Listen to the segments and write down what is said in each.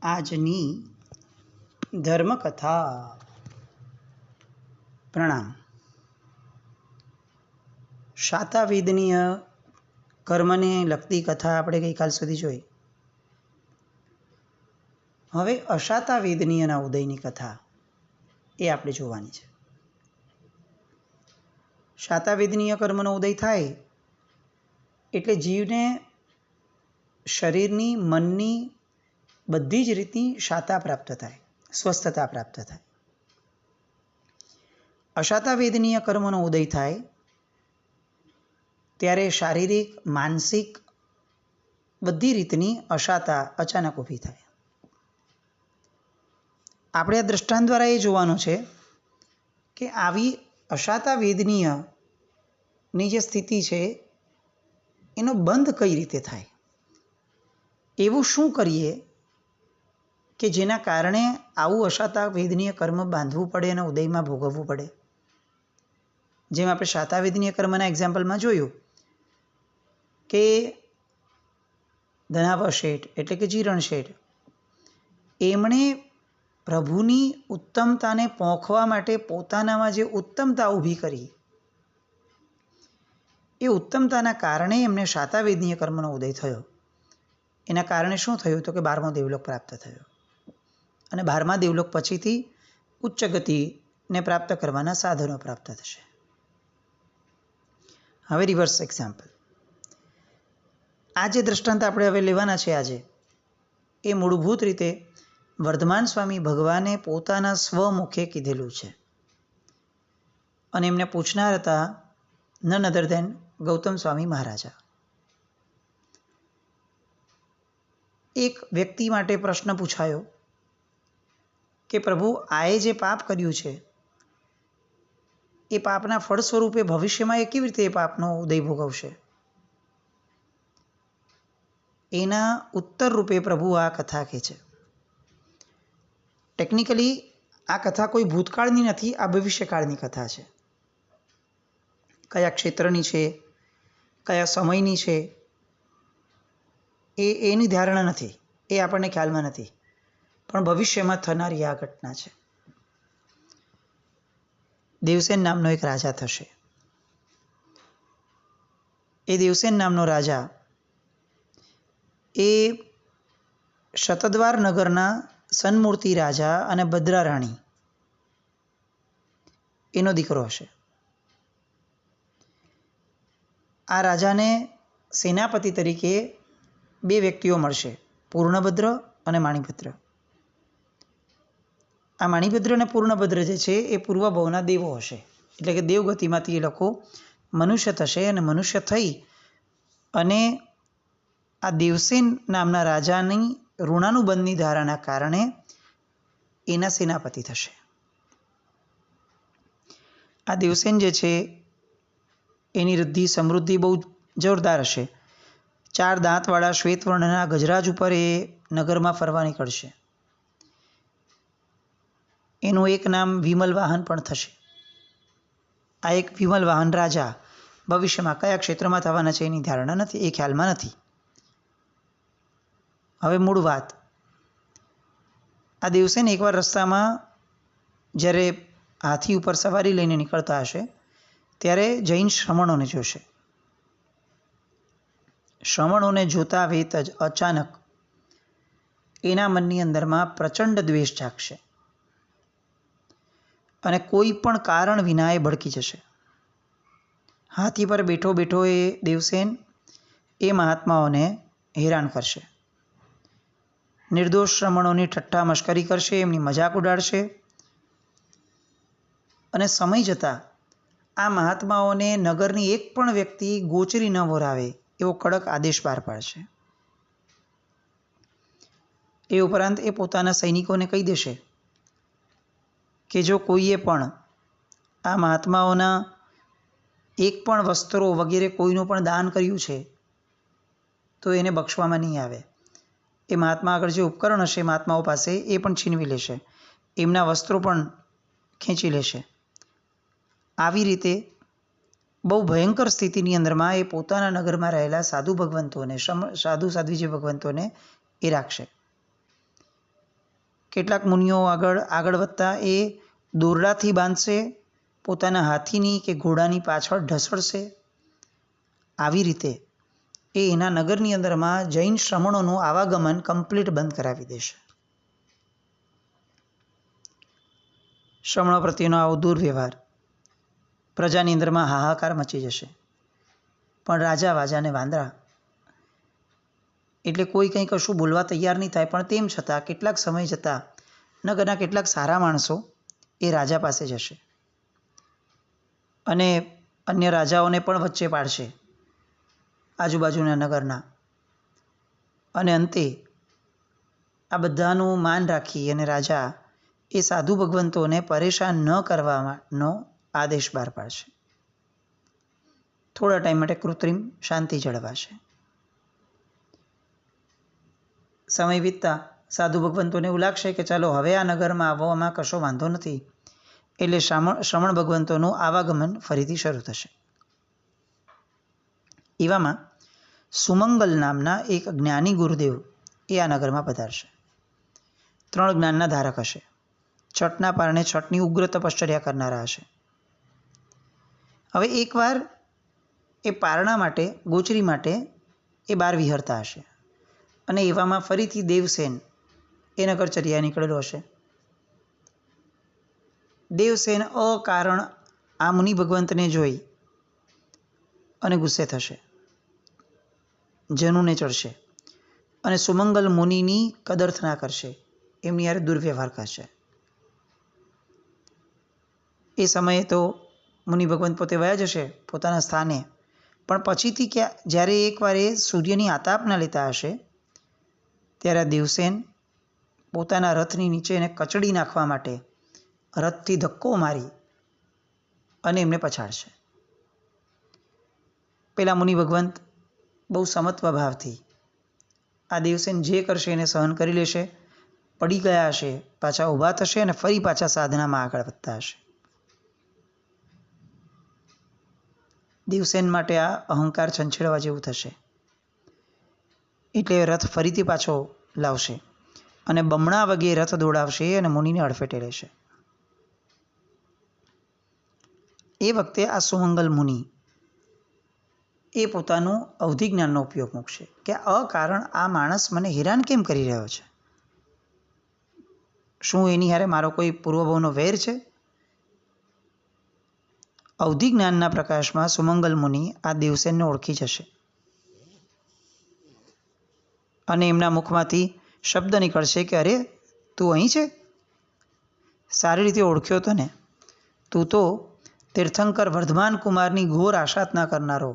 આજની ધર્મકથા. પ્રણામ. શાતાવેદનીય કર્મને લગતી કથા આપણે ગઈકાલ સુધી જોઈ. હવે અશાતાવેદનીયના ઉદયની કથા એ આપણે જોવાની છે. શાતાવેદનીય કર્મનો ઉદય થાય એટલે જીવને શરીરની, મનની બધી જ રીતની શાતા પ્રાપ્ત થાય, સ્વસ્થતા પ્રાપ્ત થાય. અશાતાવેદનીય કર્મનો ઉદય થાય ત્યારે શારીરિક, માનસિક બધી રીતની અશાતા અચાનક ઊભી થાય. આપણે આ દ્રષ્ટાંત દ્વારા એ જોવાનું છે કે આવી અશાતાવેદનીયની જે સ્થિતિ છે એનો બંધ કઈ રીતે થાય. એવું શું કરીએ કે જેના કારણે આવું અશાતાવેદનીય કર્મ બાંધવું પડે અને ઉદયમાં ભોગવવું પડે. જેમ આપણે શાતાવેદનીય કર્મના એક્ઝામ્પલમાં જોયું કે ધનાભ શેઠ એટલે કે જીરણ શેઠ, એમણે પ્રભુની ઉત્તમતાને પોંખવા માટે પોતાનામાં જે ઉત્તમતા ઊભી કરી, એ ઉત્તમતાના કારણે એમને શાતાવેદનીય કર્મનો ઉદય થયો. એના કારણે શું થયું તો કે 12મો દેવલોક પ્રાપ્ત થયો અને 12મા દેવલોક પછીથી ઉચ્ચ ગતિને પ્રાપ્ત કરવાના સાધનો પ્રાપ્ત થશે. હવે રિવર્સ એક્ઝામ્પલ. આ જે દ્રષ્ટાંત આપણે હવે લેવાના છે આજે, એ મૂળભૂત રીતે વર્ધમાન સ્વામી ભગવાને પોતાના સ્વમુખે કીધેલું છે અને એમને પૂછનાર હતા નન અધર ધેન ગૌતમ સ્વામી મહારાજા. એક વ્યક્તિ માટે પ્રશ્ન પૂછાયો કે પ્રભુ, આએ જે પાપ કર્યું છે એ પાપના ફળ સ્વરૂપે ભવિષ્યમાં એ કેવી રીતે એ પાપનો ઉદય ભોગવશે. એના ઉત્તર રૂપે પ્રભુ આ કથા કહે છે. ટેકનિકલી આ કથા કોઈ ભૂતકાળની નથી, આ ભવિષ્યકાળની કથા છે. કયા ક્ષેત્રની છે, કયા સમયની છે, એની ધારણા નથી, એ આપણને ખ્યાલમાં નથી, પણ ભવિષ્યમાં થનારી આ ઘટના છે. દેવસેન નામનો એક રાજા થશે. એ દેવસેન નામનો રાજા એ શતદ્વાર નગરના સન્મૂર્તિ રાજા અને ભદ્રા રાણી એનો દીકરો હશે. આ રાજાને સેનાપતિ તરીકે બે વ્યક્તિઓ મળશે, પૂર્ણભદ્ર અને માણિભદ્ર. આ માણિભદ્ર અને પૂર્ણભદ્ર જે છે એ પૂર્વભવના દેવો હશે, એટલે કે દેવગતિમાંથી એ લોકો મનુષ્ય થશે અને મનુષ્ય થઈ અને આ દેવસેન નામના રાજાની ઋણાનુબંધની ધારાના કારણે એના સેનાપતિ થશે. આ દેવસેન જે છે એની રિદ્ધિ સમૃદ્ધિ બહુ જોરદાર હશે. 4 દાંતવાળા શ્વેતવર્ણના ગજરાજ ઉપર એ નગરમાં ફરવા નીકળશે. એનું એક નામ વિમલ વાહન પણ થશે. આ એક વિમલ વાહન રાજા ભવિષ્યમાં કયા ક્ષેત્રમાં થવાના છે એની ધારણા નથી, એ ખ્યાલમાં નથી. હવે મૂળ વાત. આ દેવસેન એકવાર રસ્તામાં જ્યારે હાથી ઉપર સવારી લઈને નીકળતા હશે ત્યારે જૈન શ્રમણોને જોશે. શ્રમણોને જોતા વેત જ અચાનક એના મનની અંદરમાં પ્રચંડ દ્વેષ જાગશે અને કોઈ પણ કારણ વિના એ ભડકી જશે. હાથી પર બેઠો બેઠો એ દેવસેન એ મહાત્માઓને હેરાન કરશે, નિર્દોષ શ્રમણોની ઠઠ્ઠા મશ્કરી કરશે, એમની મજાક ઉડાડશે અને સમય જતાં આ મહાત્માઓને નગરની એક પણ વ્યક્તિ ગોચરી ન વરાવે એવો કડક આદેશ બહાર પાડશે. એ ઉપરાંત એ પોતાના સૈનિકોને કહી દેશે કે જો કોઈએ પણ આ મહાત્માઓના એક પણ વસ્ત્રો વગેરે કોઈનું પણ દાન કર્યું છે તો એને બક્ષવામાં નહીં આવે. એ મહાત્મા આગળ જે ઉપકરણ હશે મહાત્માઓ પાસે એ પણ છીનવી લેશે, એમના વસ્ત્રો પણ ખેંચી લેશે. આવી રીતે બહુ ભયંકર સ્થિતિની અંદરમાં એ પોતાના નગરમાં રહેલા સાધુ ભગવંતોને, સાધુ સાધ્વી જે ભગવંતોને એ રાખશે. કેટલાક મુનિઓ આગળ વધતા એ દોરડાથી બાંધશે, પોતાના હાથીની કે ઘોડાની પાછળ ઢસડશે. આવી રીતે એ એના નગરની અંદરમાં જૈન શ્રમણોનું આવાગમન કમ્પ્લીટ બંધ કરાવી દેશે. શ્રમણો પ્રત્યેનો આવો દુર્વ્યવહાર પ્રજાની અંદરમાં હાહાકાર મચી જશે. પણ રાજા વાજાને વાંદરા, એટલે કોઈ કંઈ કશું બોલવા તૈયાર નહીં થાય. પણ તેમ છતાં કેટલાક સમય જતાં નગરના કેટલાક સારા માણસો એ રાજા પાસે જશે અને અન્ય રાજાઓને પણ વચ્ચે પાડશે, આજુબાજુના નગરના. અને અંતે આ બધાનું માન રાખી અને રાજા એ સાધુ ભગવંતોને પરેશાન ન કરવાનો આદેશ બહાર પાડશે. થોડા ટાઈમ માટે કૃત્રિમ શાંતિ જળવાશે. સમય વીતતા સાધુ ભગવંતોને એવું લાગશે કે ચાલો હવે આ નગરમાં આવવામાં કશો વાંધો નથી, એટલે શ્રમણ ભગવંતોનું આવાગમન ફરીથી શરૂ થશે. એવામાં સુમંગલ નામના એક જ્ઞાની ગુરુદેવ એ આ નગરમાં પધારશે. 3 જ્ઞાનના ધારક હશે. છઠના પારણે છઠની ઉગ્ર તપશ્ચર્યા કરનારા હશે. હવે એકવાર એ પારણા માટે, ગોચરી માટે એ બહાર વિહરતા હશે અને એવામાં ફરીથી દેવસેન એ નગરચર્યા નીકળેલો હશે. દેવસેન અકારણ આ મુનિ ભગવંતને જોઈ અને ગુસ્સે થશે, જનુને ચડશે અને સુમંગલ મુનિની કદર્થના કરશે, એમની યારે દુર્વ્યવહાર કરશે. એ સમયે તો મુનિ ભગવંત પોતે વયા જશે પોતાના સ્થાને. પણ પછીથી જ્યારે એકવાર એ સૂર્યની આતાપના લેતા હશે ત્યારે દેવસેન પોતાના રથની નીચે એને કચડી નાખવા માટે રથથી ધક્કો મારી અને એમને પછાડશે. પેલા મુનિ ભગવંત બહુ સમત્વ ભાવથી આ દેવસેન જે કરશે એને સહન કરી લેશે. પડી ગયા હશે, પાછા ઊભા થશે અને ફરી પાછા સાધનામાં આગળ વધતા હશે. દેવસેન માટે આ અહંકાર છંછેડવા જેવું થશે. એટલે રથ ફરીથી પાછો લાવશે અને બમણા વગે રથ દોડાવશે અને મુનિને અડફેટે લેશે. એ વખતે આ સુમંગલ મુનિ એ પોતાનું અવધિ જ્ઞાનનો ઉપયોગ મૂકશે કે અકારણ આ માણસ મને હેરાન કેમ કરી રહ્યો છે? શું એની હારે મારો કોઈ પૂર્વભાવનો વેર છે? અવધિ જ્ઞાનના પ્રકાશમાં સુમંગલ મુનિ આ દેવસેનને ઓળખી જશે અને એમના મુખમાંથી શબ્દ નીકળશે કે અરે તું અહીં છે? સારી રીતે ઓળખ્યો તો ને? તું તો તીર્થંકર વર્ધમાન કુમારની ઘોર આશાતના કરનારો,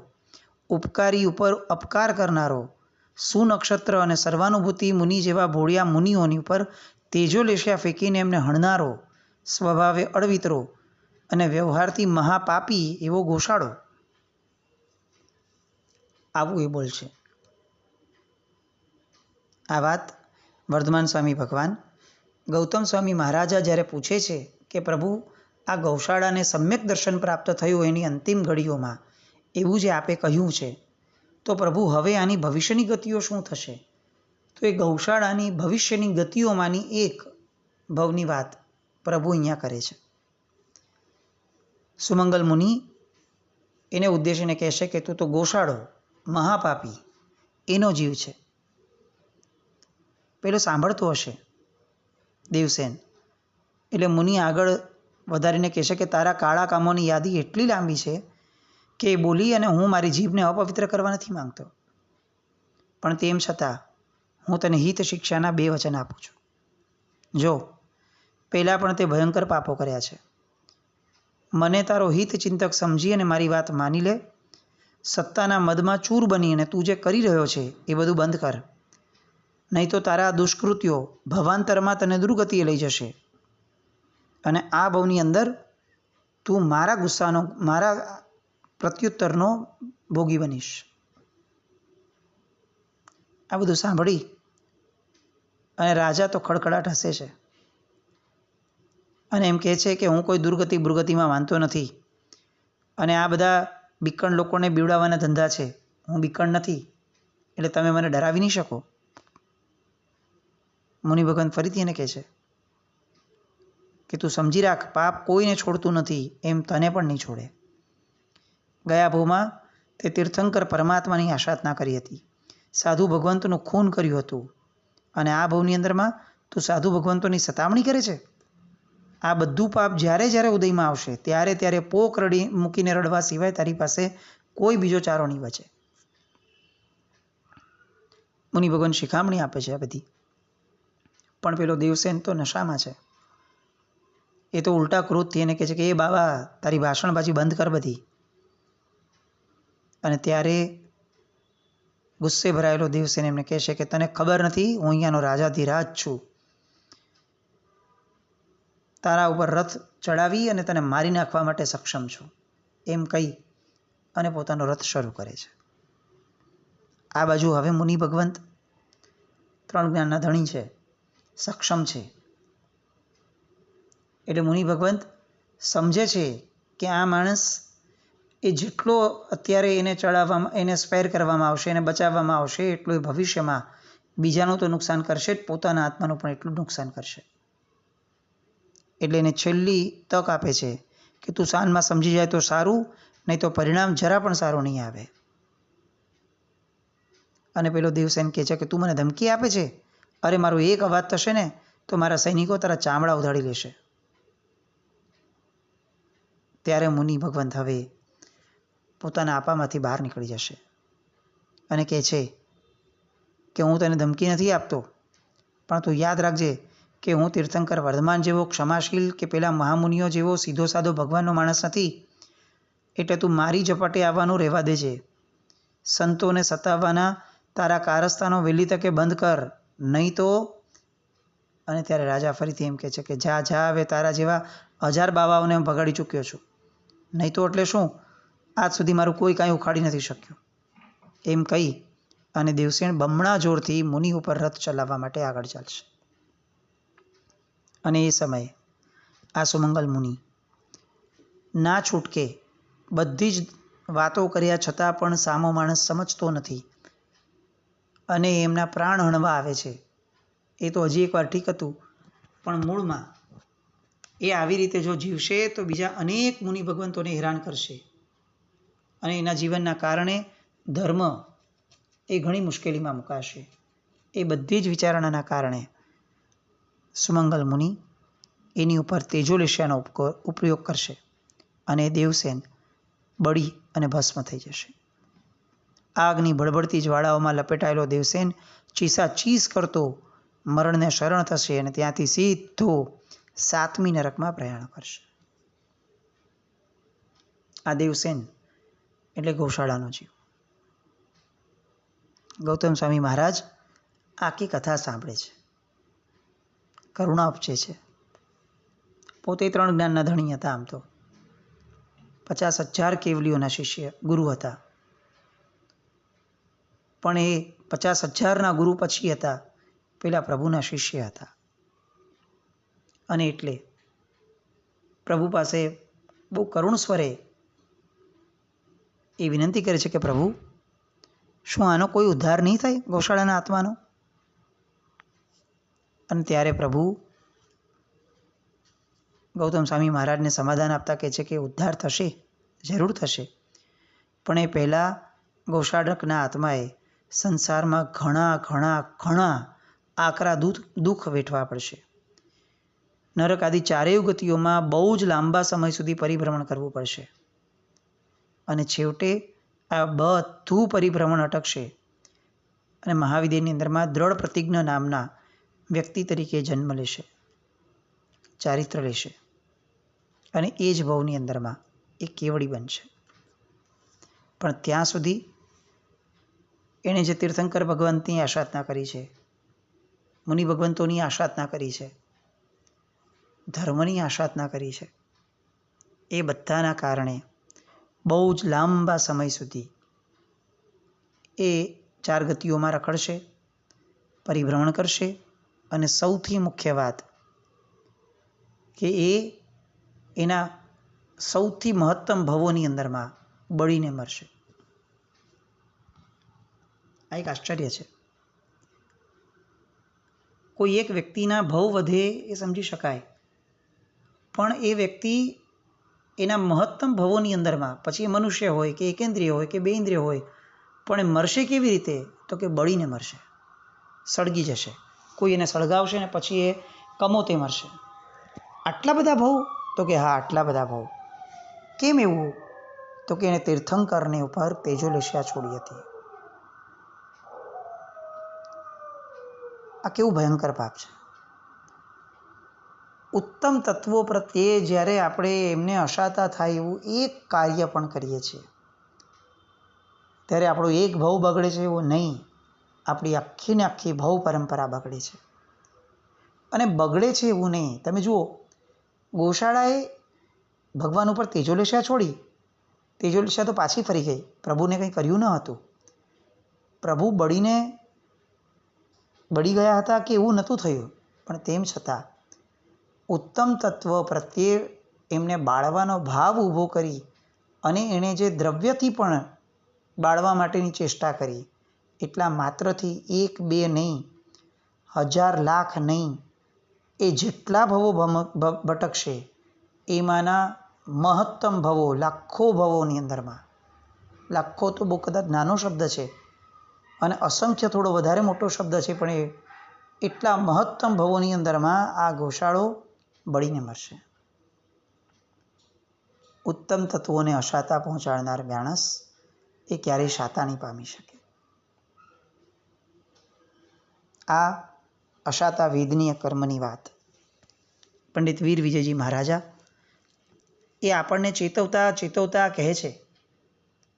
ઉપકારી ઉપર અપકાર કરનારો, સુનક્ષત્ર અને સર્વાનુભૂતિ મુનિ જેવા ભોળિયા મુનિઓની ઉપર તેજોલેશિયા ફેંકીને એમને હણનારો, સ્વભાવે અળવિતરો અને વ્યવહારથી મહાપાપી એવો ગોશાળો. આવું એ બોલશે. આ વાત વર્ધમાન સ્વામી ભગવાન ગૌતમ સ્વામી મહારાજા જ્યારે પૂછે છે કે પ્રભુ આ ગૌશાળાને સમ્યક દર્શન પ્રાપ્ત થયું એની અંતિમ ઘડીઓમાં એવું જે આપે કહ્યું છે, તો પ્રભુ હવે આની ભવિષ્યની ગતિઓ શું થશે? તો એ ગૌશાળાની ભવિષ્યની ગતિઓમાંની એક ભવની વાત પ્રભુ અહીંયા કરે છે. સુમંગલ મુનિ એને ઉદ્દેશીને કહેશે કે તું તો ગોશાળો, મહાપાપી એનો જીવ છે. પેલો સાંભળતો હશે દેવસેન, એટલે મુનિ આગળ વધારીને કહેશે કે તારા કાળા કામોની યાદી એટલી લાંબી છે કે એ બોલી અને હું મારી જીભને અપવિત્ર કરવા નથી માંગતો, પણ તેમ છતાં હું તને હિત શિક્ષાના 2 વચન આપું છું. જો પહેલાં પણ તે ભયંકર પાપો કર્યા છે. મને તારો હિત ચિંતક સમજી અને મારી વાત માની લે. સત્તાના મદમાં ચૂર બની અને તું જે કરી રહ્યો છે એ બધું બંધ કર, નહીં તો તારા દુષ્કૃત્યો ભવાંતરમાં તને દુર્ગતિએ લઈ જશે અને આ ભવની અંદર તું મારા ગુસ્સાનો, મારા પ્રત્યુત્તરનો ભોગી બનીશ. આ બધું સાંભળી અને રાજા તો ખડખડાટ હસે છે અને એમ કહે છે કે હું કોઈ દુર્ગતિ બુર્ગતિમાં માનતો નથી અને આ બધા બીકણ લોકોને બીવડાવવાના ધંધા છે. હું બીકણ નથી, એટલે તમે મને ડરાવી નહીં શકો. મુનિ ભગવાન ફરીથી એને કહે છે કે તું સમજી રાખ, પાપ કોઈને છોડતું નથી, એમ તને પણ નહીં છોડે. ગયા ભવમાં તે તીર્થંકર પરમાત્માની આરાધના કરી હતી, સાધુ ભગવંતનું ખૂન કર્યું હતું, અને આ ભવની અંદરમાં તું સાધુ ભગવંતોની સતામણી કરે છે. આ બધું પાપ જ્યારે જ્યારે ઉદયમાં આવશે ત્યારે ત્યારે પોક રડી મૂકીને રડવા સિવાય તારી પાસે કોઈ બીજો ચારો નહીં બચે. મુનિ ભગવાન શિખામણી આપે છે આ બધી. પણ પેલો દેવસેન તો નશામાં છે. એ તો ઉલટા ક્રોધથી એને કહે છે કે એ બાબા તારી ભાષણબાજી બંધ કર બધી. અને ત્યારે ગુસ્સે ભરાયેલો દેવસેન એમને કહે છે કે તને ખબર નથી, હું અહીંયાનો રાજાધિરાજ છું. તારા ઉપર રથ ચડાવી અને તને મારી નાખવા માટે સક્ષમ છું, એમ કહી અને પોતાનો રથ શરૂ કરે છે. આ બાજુ હવે મુનિ ભગવંત 3 જ્ઞાનના ધણી છે, સક્ષમ છે. એટલે મુનિ ભગવંત સમજે છે કે આ માણસ એ જેટલો અત્યારે એને ચડાવવામાં, એને સ્પેર કરવામાં આવશે, એને બચાવવામાં આવશે, એટલું એ ભવિષ્યમાં બીજાનું તો નુકસાન કરશે જ, પોતાના આત્માનું પણ એટલું જ નુકસાન કરશે. એટલે એને છેલ્લી તક આપે છે કે તું શાનમાં સમજી જાય તો સારું, નહીં તો પરિણામ જરા પણ સારું નહીં આવે. અને પેલો દેવસેન કહે છે કે તું મને ધમકી આપે છે? અરે મારો એક અવાજ થશે ને તો મારા સૈનિકો તારા ચામડા ઉધાડી લેશે. ત્યારે મુનિ ભગવંત હવે પોતાના આપામાંથી બહાર નીકળી જશે અને કહે છે કે હું તને ધમકી નથી આપતો, પણ તું યાદ રાખજે કે હું તીર્થંકર વર્ધમાન જેવો ક્ષમાશીલ કે પેલા મહામુનિઓ જેવો સીધો સાધો ભગવાનનો માણસ નથી. એટલે તું મારી ઝપાટે આવવાનું રહેવા દેજે. સંતોને સતાવવાના તારા કારસ્તાનો વહેલી તકે બંધ કર, નહીં તો. અને ત્યારે રાજા ફરીથી એમ કહે છે કે જા જા, હવે તારા જેવા 1000 બાવાઓને હું ભગાડી ચૂક્યો છું, નહીં તો એટલે શું, આજ સુધી મારું કોઈ કાંઈ ઉખાડી નથી શક્યું. એમ કહી અને દેવસેન બમણા જોરથી મુનિ ઉપર રથ ચલાવવા માટે આગળ ચાલશે. અને એ સમયે આ સુમંગલ મુનિ ના છૂટકે બધી જ વાતો કર્યા છતાં પણ સામો માણસ સમજતો નથી અને એમના પ્રાણ હણવા આવે છે. એ તો હજી એકવાર ઠીક હતું, પણ મૂળમાં એ આવી રીતે જો જીવશે તો બીજા અનેક મુનિ ભગવંતોને હેરાન કરશે અને એના જીવનના કારણે ધર્મ એ ઘણી મુશ્કેલીમાં મુકાશે. એ બધી જ વિચારણાના કારણે સુમંગલ મુનિ એની ઉપર તેજોલેશ્યાનો ઉપયોગ કરશે અને દેવસેન બળી અને ભસ્મ થઈ જશે. આગની ભડભડતી જ્વાળાઓમાં લપેટાયેલો દેવસેન ચીસાચીસ કરતો મરણને શરણ થશે અને ત્યાંથી સીધો 7મી નરકમાં પ્રયાણ કરશે. આ દેવસેન એટલે ગૌશાળાનો જીવ. ગૌતમ સ્વામી મહારાજ આખી કથા સાંભળે છે, કરુણા ઉપજે છે. પોતે 3 જ્ઞાનના ધણી હતા. આમ તો 50,000 કેવલીઓના શિષ્ય ગુરુ હતા, પણ એ 50,000ના ગુરુ પછી હતા પેલા પ્રભુના શિષ્ય હતા. અને એટલે પ્રભુ પાસે બહુ કરુણ સ્વરે એ વિનંતી કરે છે કે પ્રભુ, શું આનો કોઈ ઉદ્ધાર નહીં થાય ગૌશાળાના આત્માનો? અને ત્યારે પ્રભુ ગૌતમ સ્વામી મહારાજને સમાધાન આપતા કહે છે કે ઉદ્ધાર થશે, જરૂર થશે, પણ એ પહેલાં ગૌશાળકના આત્માએ સંસારમાં ઘણા ઘણા ઘણા આકરા દુઃખ વેઠવા પડશે. નરક આદિ 4 ગતિઓમાં બહુ જ લાંબા સમય સુધી પરિભ્રમણ કરવું પડશે અને છેવટે આ બધું પરિભ્રમણ અટકશે અને મહાવિદ્યની અંદરમાં દ્રઢ પ્રતિજ્ઞ નામના વ્યક્તિ તરીકે જન્મ લેશે, ચારિત્ર લેશે અને એ જ ભવની અંદરમાં એ કેવડી બનશે. પણ ત્યાં સુધી એણે જે તીર્થંકર ભગવંતની આરાધના કરી છે, મુનિ ભગવંતોની આરાધના કરી છે, ધર્મની આરાધના કરી છે, એ બધાના કારણે બહુ જ લાંબા સમય સુધી એ 4 ગતિઓમાં રખડશે, પરિભ્રમણ કરશે અને સૌથી મુખ્ય વાત કે એ એના સૌથી મહત્તમ ભવોની અંદરમાં બળીને મરશે. આ એક આશ્ચર્ય છે. કોઈ એક વ્યક્તિના ભવ વધે એ સમજી શકાય, પણ એ વ્યક્તિ એના મહત્તમ ભવોની અંદરમાં, પછી એ મનુષ્ય હોય કે એકેન્દ્રિય હોય કે બે ઇન્દ્રિય હોય, પણ એ મરશે કેવી રીતે? તો કે બળીને મરશે, સળગી જશે. કોઈ એને સળગાવશે ને પછી એ કમોતે મરશે. આટલા બધા ભવ? તો કે હા, આટલા બધા ભવ. કેમ એવું? તો કે એને તીર્થંકરની ઉપર તેજોલેશિયા છોડી હતી. આ કેવું ભયંકર પાપ છે! ઉત્તમ તત્વો પ્રત્યે જ્યારે આપણે એમને અશાતા થાય એવું એક કાર્ય પણ કરીએ છીએ, ત્યારે આપણો એક ભવ બગડે છે એવું નહીં, આપણી આખી ને આખી ભવ પરંપરા બગડે છે. અને બગડે છે એવું નહીં. તમે જુઓ, ગોશાળાએ ભગવાન ઉપર તેજોલેશિયા છોડી, તેજોલેશિયા તો પાછી ફરી ગઈ, પ્રભુને કંઈ કર્યું ન હતું. પ્રભુ બળી ગયા હતા કે એવું નહોતું થયું, પણ તેમ છતાં ઉત્તમ તત્વ પ્રત્યે એમને બાળવાનો ભાવ ઊભો કરી અને એણે જે દ્રવ્યથી પણ બાળવા માટેની ચેષ્ટા કરી, એટલા માત્રથી એક બે નહીં, 1000 લાખ નહીં, એ જેટલા ભવો ભટકશે એમાંના મહત્તમ ભવો, લાખો ભવોની અંદરમાં, લાખો તો બહુ કદાચ નાનો શબ્દ છે અને અસંખ્ય થોડો વધારે મોટો શબ્દ છે, પણ એટલા મહત્તમ ભવોની અંદરમાં આ ગોશાળો બળીને મરશે. ઉત્તમ તત્વોને અશાતા પહોંચાડનાર માણસ એ ક્યારેય શાતા નહીં પામી શકે. આ અશાતા વેદનીય કર્મની વાત પંડિત વીર વિજયજી મહારાજા એ આપણને ચેતવતા કહે છે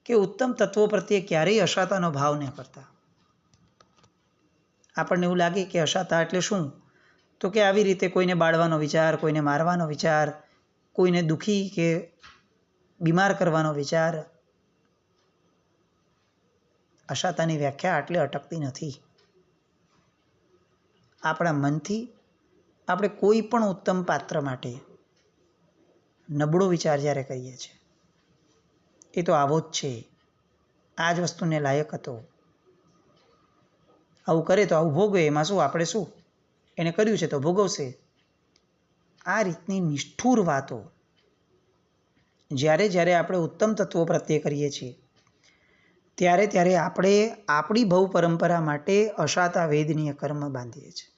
કે ઉત્તમ તત્વો પ્રત્યે ક્યારેય અશાતાનો ભાવ ન કરતા. આપણને એવું લાગે કે અશાતા એટલે શું? તો કે આવી રીતે કોઈને બાળવાનો વિચાર, કોઈને મારવાનો વિચાર, કોઈને દુઃખી કે બીમાર કરવાનો વિચાર. અશાતાની વ્યાખ્યા આટલે અટકતી નથી. આપણા મનથી આપણે કોઈ પણ ઉત્તમ પાત્ર માટે નબળો વિચાર જ્યારે કરીએ છીએ, એ તો આવો જ છે, આ જ વસ્તુને લાયક હતો, આવું કરે તો આવું ભોગવે, એમાં શું, આપણે શું, એને કર્યું છે તો ભોગવશે. આ રીતની નિષ્ઠુર વાતો જ્યારે આપણે ઉત્તમ તત્વો પ્રત્યે કરીએ છીએ, ત્યારે આપણે આપણી ભવ પરંપરા માટે અશાતા વેદનીય કર્મ બાંધીએ છીએ.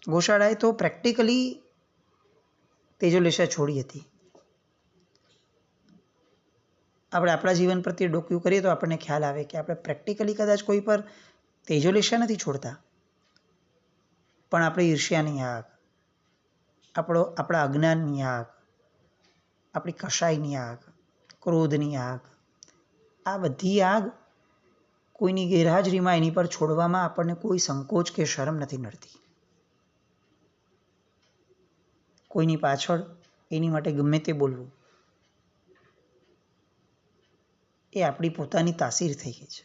ગોશાળાએ તો પ્રેક્ટિકલી તેજોલેશિયા છોડી હતી. આપણે આપણા જીવન પ્રત્યે ડોક્યું કરીએ તો આપણને ખ્યાલ આવે કે આપણે પ્રેક્ટિકલી કદાચ કોઈ પર તેજોલેશિયા નથી છોડતા, પણ આપણે ઈર્ષ્યાની આગ, આપણા અજ્ઞાનની આગ, આપણી કશાયની આગ, ક્રોધની આગ, આ બધી આગ કોઈની ગેરહાજરીમાં એની પર છોડવામાં આપણને કોઈ સંકોચ કે શરમ નથી નડતી. કોઈની પાછળ એની માટે ગમે તે બોલવું એ આપણી પોતાની તાસીર થઈ ગઈ છે.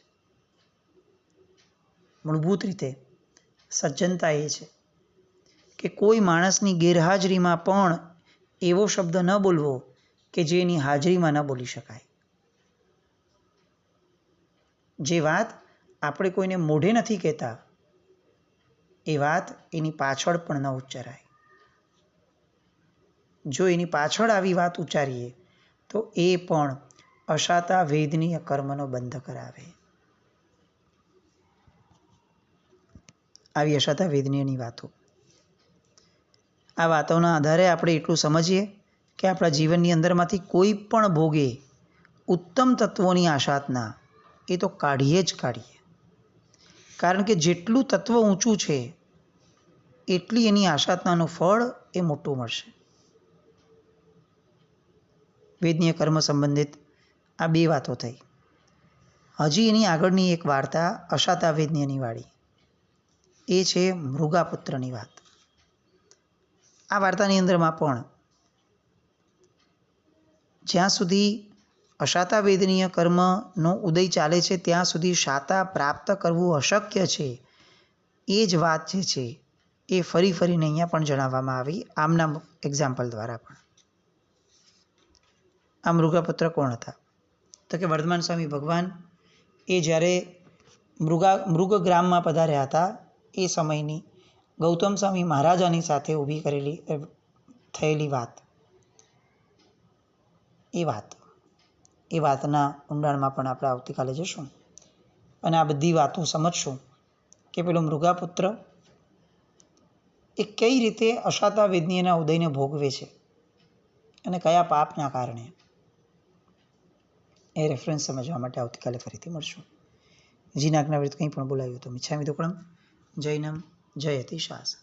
મૂળભૂત રીતે સજ્જનતા એ છે કે કોઈ માણસની ગેરહાજરીમાં પણ એવો શબ્દ ન બોલવો કે જે એની હાજરીમાં ન બોલી શકાય. જે વાત આપણે કોઈને મોઢે નથી કહેતા, એ વાત એની પાછળ પણ ન ઉચ્ચારાય. જો એની પાછળ આવી વાત ઉચ્ચારીએ તો એ પણ અશાતા વેદનીય કર્મનો બંધ કરાવે. આવી અશાતા વેદનીયની વાતો, આ વાતોના આધારે આપણે એટલું સમજીએ કે આપણા જીવનની અંદરમાંથી કોઈ પણ ભોગે ઉત્તમ તત્વોની આશાતના એ તો કાઢીએ જ કાઢીએ. કારણ કે જેટલું તત્વ ઊંચું છે એટલી એની આશાતનાનું ફળ એ મોટું મળશે. વેદનીય કર્મ સંબંધિત આ બે વાતો થઈ. હજી એની આગળની એક વાર્તા અશાતા વેદનીયની વાળી, એ છે મૃગાપુત્રની વાત. આ વાર્તાની અંદરમાં પણ જ્યાં સુધી અશાતા વેદનીય કર્મનો ઉદય ચાલે છે ત્યાં સુધી શાતા પ્રાપ્ત કરવું અશક્ય છે. એ જ વાત જે છે એ ફરીને અહીંયા પણ જણાવવામાં આવી આમના એક્ઝામ્પલ દ્વારા પણ. આ મૃગપુત્ર કોણ હતા? તો કે વર્ધમાન સ્વામી ભગવાન એ જ્યારે મૃગ ગ્રામમાં પધાર્યા હતા એ સમયની ગૌતમ સ્વામી મહારાજાની સાથે ઊભી થયેલી વાત એ વાતના ઊંડાણમાં પણ આપણે આવતીકાલે જશું અને આ બધી વાતો સમજશું કે પેલો મૃગાપુત્ર એ કઈ રીતે અશાતા વેદનીયના ઉદયને ભોગવે છે અને કયા પાપના કારણે. એ રેફરન્સ સમજવા માટે આવતીકાલે ફરીથી મળશું. જીના આજ્ઞા વિરુદ્ધ કંઈ પણ બોલાયું તો મિચ્છામિ દુક્કડમ. જૈનમ જયતિ શાસન.